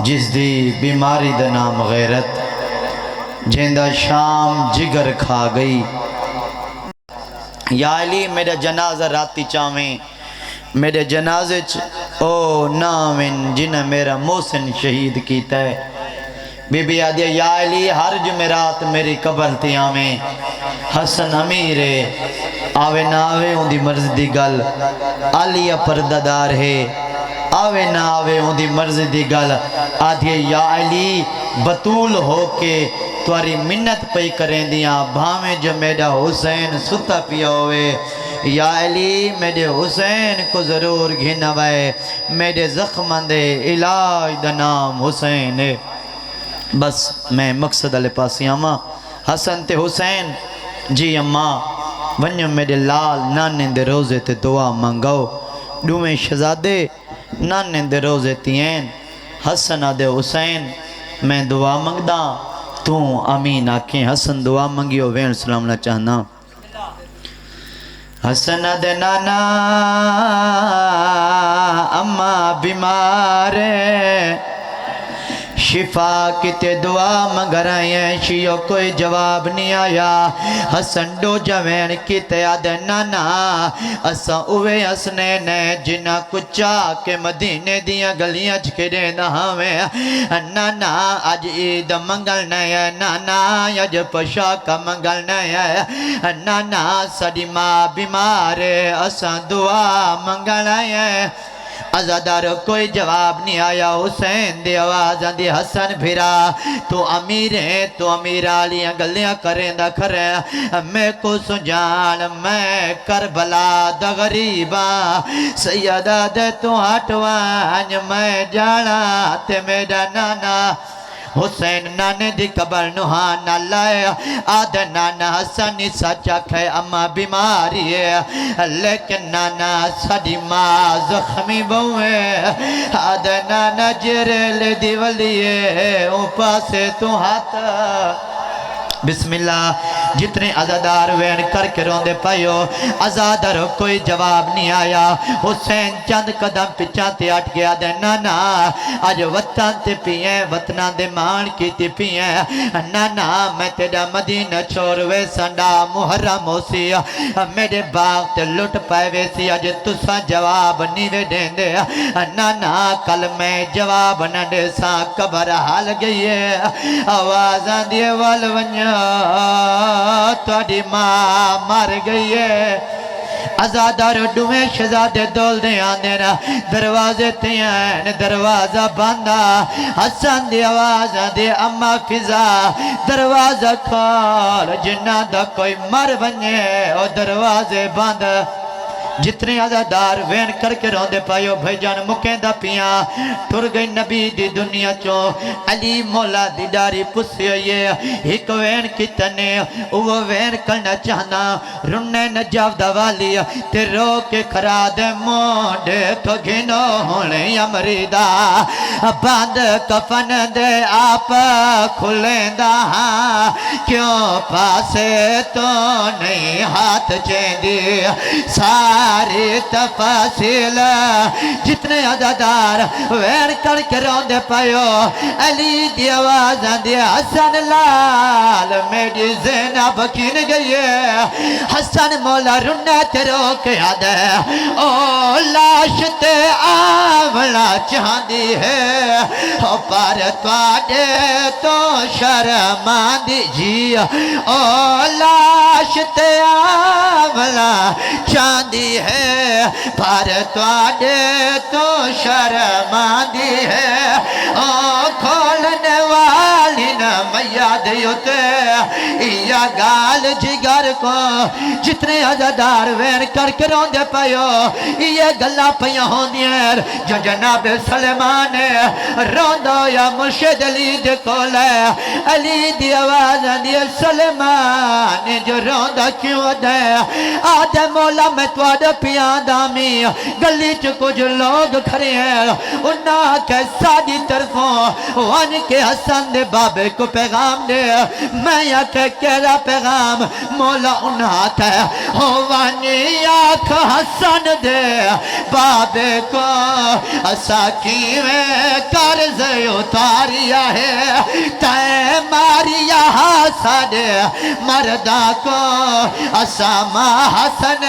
جس دی بیماری دا نام غیرت، جیندہ شام جگر کھا گئی۔ یا علی میرا جنازہ راتی چاویں، میرے جنازے او نامن جنہ میرا محسن شہید کیتا ہے۔ بی بی آدھیا یا علی ہر جمعرات میری قبر تی آویں، حسن امیر ہے آوے نہ آوے ان دی مرض دی گل، علی پردادار ہے آوے نہ آوے ان دی مرض دی گل۔ آدھیا یا علی بطول ہو کے تواری منت پئی کریں دیاں، بھاویں جو میرا حسین ستا پیا ہوئے۔ یا علی میرے حسین کو ضرور گھنوائے، میرے زخماں دے علاج دا نام حسین ہے۔ بس میں مقصد علی پاسی اماں حسن تے حسین جی اماں ونیو میرے لال نانے دے روزے تے دعا منگاؤ۔ دوویں شہزادے نانے دے روزے تین، حسن دے حسین میں دعا منگدا تو امین آکھیں۔ حسن دعا منگیو وین سلام نہ چاہنا۔ حسن دے نانا اماں بیمار شفا کتے دعا مگر آئیں شیو کوئی جواب نہیں آیا۔ حسن ڈو جوین کتے آدھے نانا اسا اوے حسنے نے جنہ کچا کے مدینے دیا گلیاں چکرے دہاویں۔ نانا آج عید منگل نہیں ہے، نانا آج پشاکا منگل نہیں ہے، نانا ساڑی ماں بیمار اسا دعا منگل آئیں۔ عزادار کوئی جواب نہیں آیا۔ حسین دی آواز آندی حسن بھیرا تو امیر ہے، تو امیر آلیاں گلیاں کریں دا کریں، میں کو سجان میں کربلا دا غریبا سیدہ دے تو ہٹوان میں جانا تے میرا نانا۔ حسین نانے دی قبر نوحان نہ لائے، آدھے نانا حسنی سچا کھے اماں بیماری ہے، لیکن نانا ساڑی ماں زخمی بہوے، آدھے نانا جرے لے دی ولیے اوپا سے تو ہاتھ۔ بسم اللہ جتنے عزادار وین کر کے روندے پائیو، عزادار کوئی جواب نہیں آیا۔ حسین چند قدم پچھا تے اٹھ گیا دے نانا آج وطن تے پیئیں، وطنہ دے مان کی تے پیئیں، نانا میں تیرا مدینہ چھوڑ وے سنڈا محرم ہو سی، میرے باغ تے لٹ پائے وے سی، آج تسا جواب نہیں وے دیں دے، نانا کل میں جواب نہ دے سا قبر حال گئی ہے، آوازاں دیے والونیا تواڈی ماں مر گئی ہے۔ عزادار دویں شہزادے دول دے آندے نا دروازے تیان دروازہ باندھا، حسن دی آواز دے اماں فضا دروازہ کھول جنہ دا کوئی مر ونجے او دروازے باندھا۔ جتنے عزادار وین کر کے روندے پائیو بھائی جان مکیں دا پیاں ٹر گئی نبی دی دنیا چوں، علی مولا دی ڈاری پسی ہوئیے ایک وین کی تنے وہ وین کرنا چاہنا رننے نجاو دا والی تے رو کے کھرا دے موڈے تو گھنو ہونے امریدہ باندھ کفن دے آپ کھلیں دا کیوں پاسے تو نہیں ہاتھ چیندی ساری تفاصیل جتنے عزادار وین کر کے روندے پائیو، علی دی آواز آندی حسن لال میری زینب کھین گئی ہے، حسن مولا رنہ تے رو کے آدھے او لاش تے آولا چاندی ہے، او پر توڑے تو شرمان دی جی، او لاش تے آولا چاندی ہے پر توڑے تو شرماندی ہے، کھولنے والی نہ میاد ہوتے یا گال جگر کو جتنے عزادار وین کر کے روندے پائیو یہ گلہ پہیاں ہوندیاں جو جناب سلیمان روندو یا مرشد علی دے کولے علی دی آواز دی سلیمان جو روندہ کیوں دے آدھے مولا میں توڑ پیان دامی گلی چ کچھ لوگ کھڑے ہیں انہاں کے سادی طرفوں وان کے حسن دے بابے کو پیغام دے میں یا کہ کیرا پیغام مولا انہاں کے وانی آکھ حسن دے بابے کو اسا کیویں کر زیو اتاریا ہے تے ماریا حسن مردا کو اسامہ حسن